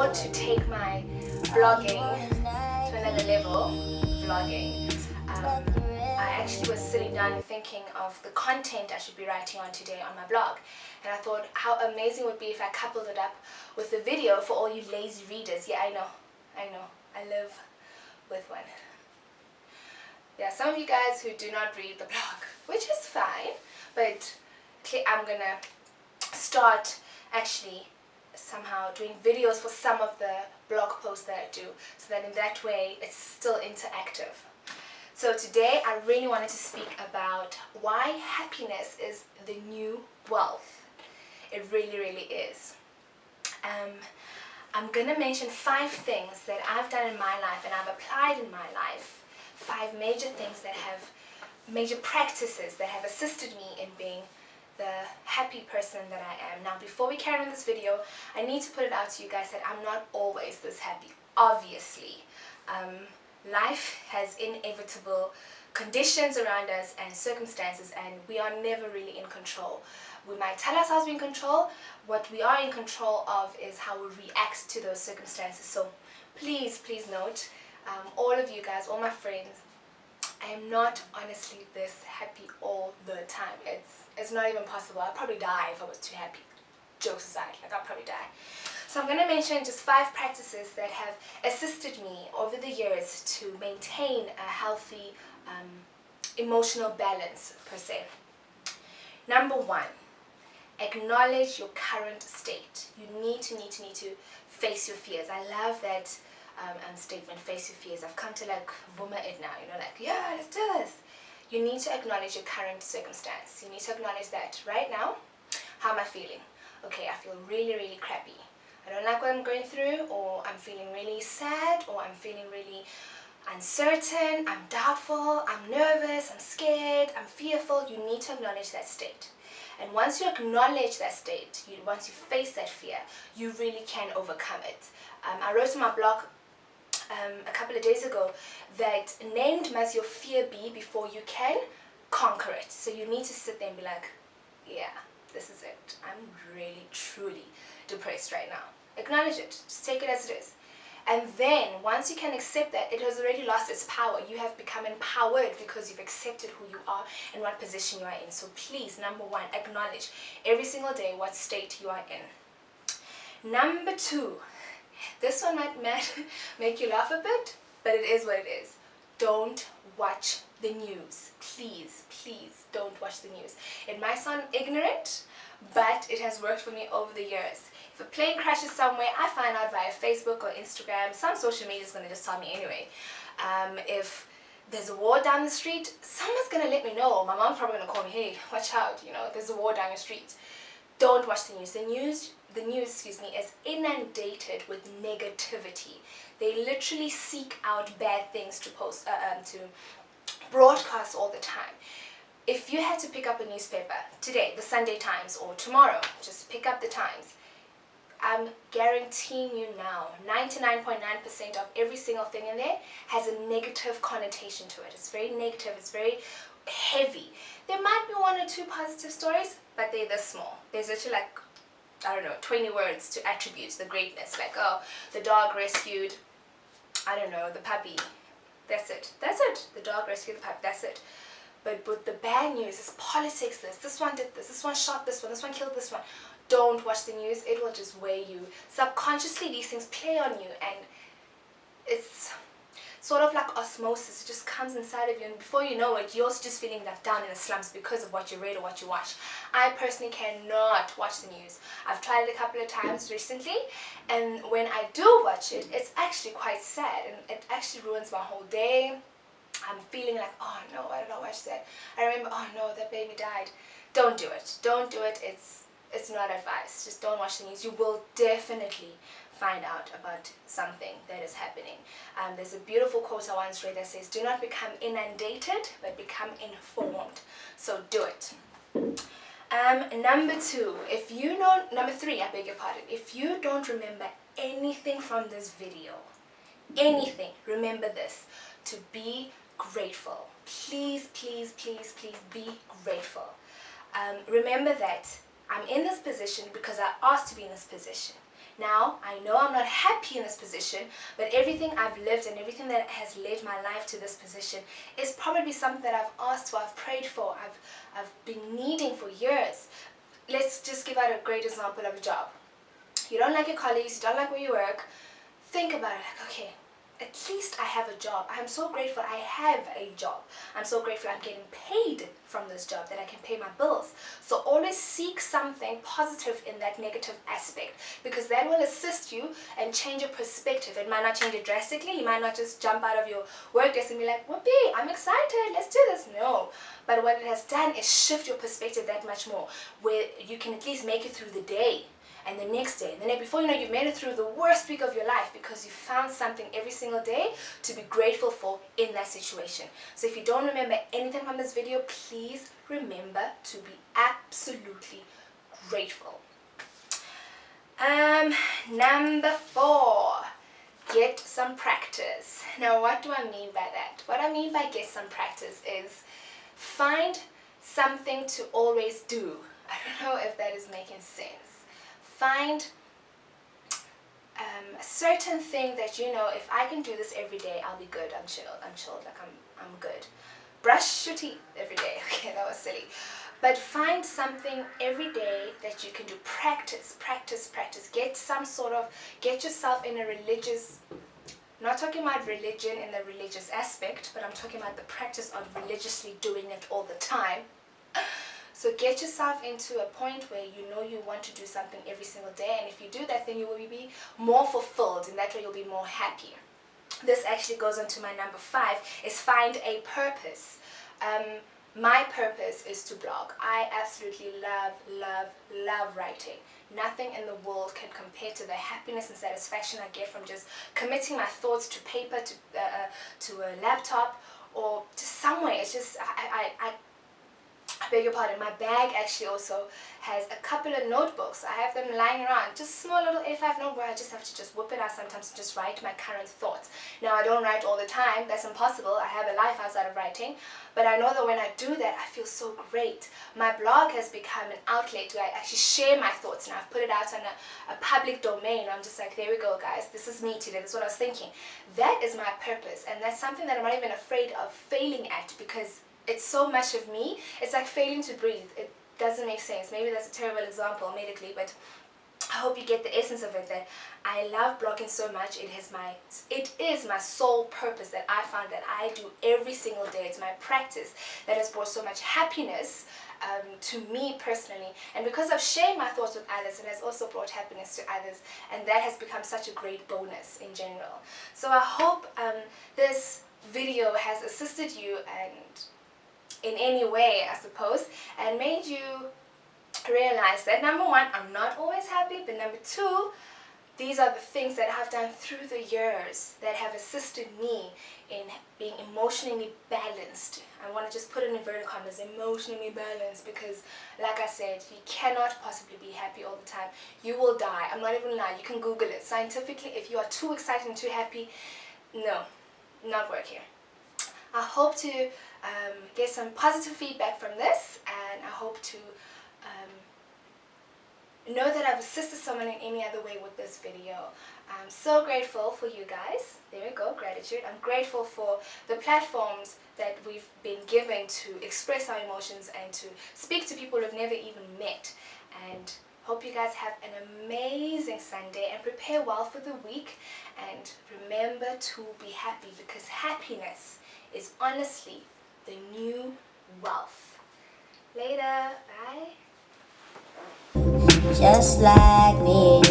thought to take my vlogging to another level. Vlogging. I actually was sitting down and thinking of the content I should be writing on today on my blog, and I thought how amazing it would be if I coupled it up with the video for all you lazy readers. Yeah, I know, I live with one. There are some of you guys who do not read the blog, which is fine, but I'm gonna start actually somehow doing videos for some of the blog posts that I do, so that in that way it's still interactive. So today I really wanted to speak about why happiness is the new wealth. It really, really is. I'm gonna mention 5 things that I've done in my life and I've applied in my life. 5 major things that have, major practices that have assisted me in being the happy person that I am. Now, before we carry on this video, I need to put it out to you guys that I'm not always this happy, obviously. Life has inevitable conditions around us and circumstances, and we are never really in control. We might tell ourselves we're in control. What we are in control of is how we react to those circumstances. So please note, all of you guys, all my friends, I am not honestly this happy all the time. It's not even possible. I'd probably die if I was too happy. Jokes aside, like I'll probably die. So I'm going to mention just 5 practices that have assisted me over the years to maintain a healthy emotional balance per se. Number 1, acknowledge your current state. You need to face your fears. I love that statement, face your fears. I've come to like vuma it now, like, yeah, let's do this. You need to acknowledge your current circumstance. You need to acknowledge that right now, how am I feeling? Okay, I feel really, really crappy. I don't like what I'm going through, or I'm feeling really sad, or I'm feeling really uncertain, I'm doubtful, I'm nervous, I'm scared, I'm fearful. You need to acknowledge that state. And once you acknowledge that state, once you face that fear, you really can overcome it. I wrote in my blog a couple of days ago that named must your fear be before you can conquer it. So you need to sit there and be like, yeah, this is it. I'm really, truly depressed right now. Acknowledge it. Just take it as it is. And then, once you can accept that, it has already lost its power. You have become empowered because you've accepted who you are and what position you are in. So please, number 1, acknowledge every single day what state you are in. Number 2, this one might make you laugh a bit, but it is what it is. Don't watch the news. Please don't watch the news. It might sound ignorant, but it has worked for me over the years. If a plane crashes somewhere, I find out via Facebook or Instagram. Some social media is going to just tell me anyway. If there's a war down the street, someone's going to let me know. My mom's probably going to call me, hey, watch out, there's a war down your street. Don't watch the news. The news, is inundated with negativity. They literally seek out bad things to post, to broadcast all the time. If you had to pick up a newspaper today, the Sunday Times, or tomorrow, just pick up the Times, I'm guaranteeing you now, 99.9% of every single thing in there has a negative connotation to it. It's very negative, it's very heavy. There might be 1 or 2 positive stories, but they're this small. There's literally like, I don't know, 20 words to attribute the greatness. Like, oh, the dog rescued, I don't know, the puppy. That's it. The dog rescued the puppy. That's it. But with the bad news, it's politics, this one did this one shot this one killed this one. Don't watch the news. It will just weigh you. Subconsciously, these things play on you, and it's sort of like osmosis. It just comes inside of you, and before you know it, you're also just feeling like down in the slumps because of what you read or what you watch. I personally cannot watch the news. I've tried it a couple of times recently, and when I do watch it, it's actually quite sad, and it actually ruins my whole day. I'm feeling like, oh no, why did I watch that? I remember, oh no, that baby died. Don't do it. Don't do it. It's not advice. Just don't watch the news. You will definitely find out about something that is happening. There's a beautiful quote I once read that says, do not become inundated, but become informed. So do it. Number 3, I beg your pardon. If you don't remember anything from this video, anything, remember this: to be grateful. Please be grateful. Remember that I'm in this position because I asked to be in this position. Now, I know I'm not happy in this position, but everything I've lived and everything that has led my life to this position is probably something that I've asked for, I've prayed for, I've been needing for years. Let's just give out a great example of a job. You don't like your colleagues, you don't like where you work. Think about it like, okay, at least I have a job. I'm so grateful I have a job. I'm so grateful I'm getting paid from this job, that I can pay my bills. So always seek something positive in that negative aspect, because that will assist you and change your perspective. It might not change it drastically. You might not just jump out of your work desk and be like, whoopee, I'm excited, let's do this. No. But what it has done is shift your perspective that much more, where you can at least make it through the day. And the next day, and the day before you know, you've made it through the worst week of your life because you found something every single day to be grateful for in that situation. So if you don't remember anything from this video, please remember to be absolutely grateful. Number 4, get some practice. Now, what do I mean by that? What I mean by get some practice is find something to always do. I don't know if that is making sense. Find a certain thing that you know, if I can do this every day, I'll be good. I'm chilled, like I'm good. Brush your teeth every day. Okay, that was silly. But find something every day that you can do. Practice. Get yourself in a religious, not talking about religion in the religious aspect, but I'm talking about the practice of religiously doing it all the time. So get yourself into a point where you know you want to do something every single day, and if you do that, then you will be more fulfilled, and that way you'll be more happy. This actually goes on to my number 5, is find a purpose. My purpose is to blog. I absolutely love writing. Nothing in the world can compare to the happiness and satisfaction I get from just committing my thoughts to paper, to a laptop, or to somewhere. It's just, I beg your pardon, my bag actually also has a couple of notebooks. I have them lying around, just small little A5 note where I just have to just whip it out sometimes to just write my current thoughts. Now, I don't write all the time, that's impossible. I have a life outside of writing, but I know that when I do that, I feel so great. My blog has become an outlet where I actually share my thoughts now. I've put it out on a public domain. I'm just like, there we go, guys, this is me today, that's what I was thinking. That is my purpose, and that's something that I'm not even afraid of failing at, because it's so much of me. It's like failing to breathe. It doesn't make sense. Maybe that's a terrible example medically, but I hope you get the essence of it, that I love blogging so much. It is my sole purpose that I found that I do every single day. It's my practice that has brought so much happiness to me personally, and because I've shared my thoughts with others, it has also brought happiness to others, and that has become such a great bonus in general. So I hope this video has assisted you and in any way, I suppose, and made you realize that number 1, I'm not always happy, but number 2, these are the things that I've done through the years that have assisted me in being emotionally balanced. I want to just put in inverted commas, emotionally balanced, because like I said, you cannot possibly be happy all the time. You will die. I'm not even lying. You can Google it. Scientifically, if you are too excited and too happy, no, not working. I hope to get some positive feedback from this, and I hope to know that I've assisted someone in any other way with this video. I'm so grateful for you guys. There we go, gratitude. I'm grateful for the platforms that we've been given to express our emotions and to speak to people we've never even met. And hope you guys have an amazing Sunday and prepare well for the week. And remember to be happy, because happiness is honestly the new wealth. Later, bye. Just like me.